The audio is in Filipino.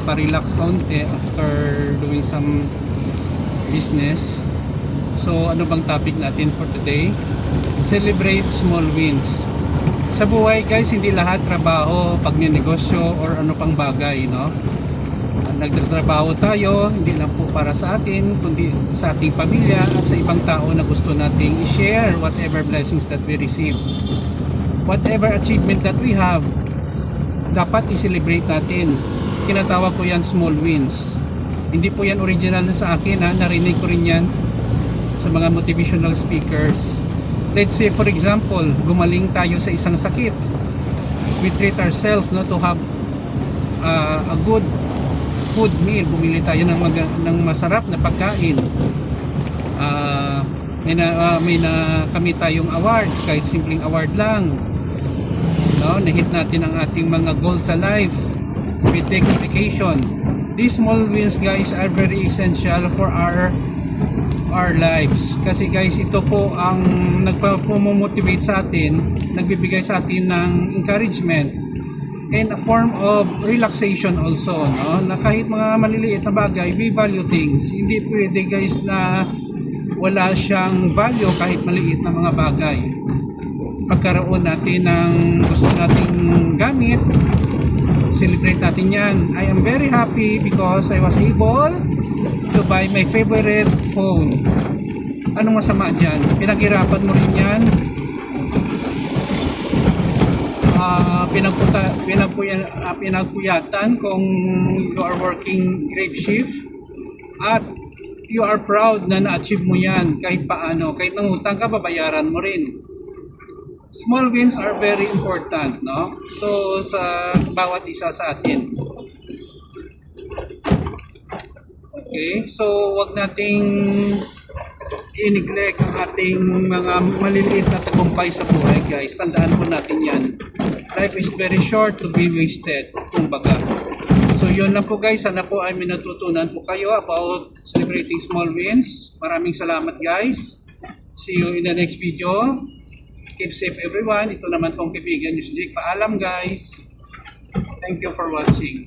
magpa-relax kaunti after doing some business. So ano bang topic natin for today? Celebrate small wins. Sa buhay guys, hindi lahat trabaho, pagnenegosyo or ano pang bagay, no? Nagtatrabaho tayo, hindi lang po para sa atin, kundi sa ating pamilya at sa ibang tao na gusto nating i-share whatever blessings that we receive. Whatever achievement that we have, dapat i-celebrate natin. Tinatawag ko yan small wins. Hindi po yan original na sa akin, ha? Narinig ko rin yan sa mga motivational speakers. Let's say for example, gumaling tayo sa isang sakit. We treat ourselves, no, to have a good food meal. Bumili tayo ng masarap na pagkain. May na kami tayong award, kahit simpleng award lang, no? Na-hit natin ang ating mga goals sa life. We take a vacation. These small wins guys are very essential for our lives, kasi guys ito po ang nagpapamotivate sa atin, nagbibigay sa atin ng encouragement and a form of relaxation also, no? Na kahit mga maliliit na bagay, we value things. Hindi pwede guys na wala siyang value kahit maliit na mga bagay. Pagkaroon natin ng gusto nating gamit, celebrate natin yan. I am very happy because I was able to buy my favorite phone. Anong masama dyan? Pinaghirapan mo rin yan. Pinagpuyatan kung you are working grave shift at you are proud na na-achieve mo yan kahit paano. Kahit nangutang ka, babayaran mo rin. Small wins are very important, no? So sa bawat isa sa atin. Okay, so wag nating i-neglect ang ating mga maliliit na tagumpay sa buhay guys. Tandaan po natin yan. Life is very short to be wasted, kumbaga. So yun lang po guys, sana po ay minatutunan po kayo about celebrating small wins. Maraming salamat guys. See you in the next video. Keep safe everyone. Ito naman pong kaibigan ni Jake. Paalam guys. Thank you for watching.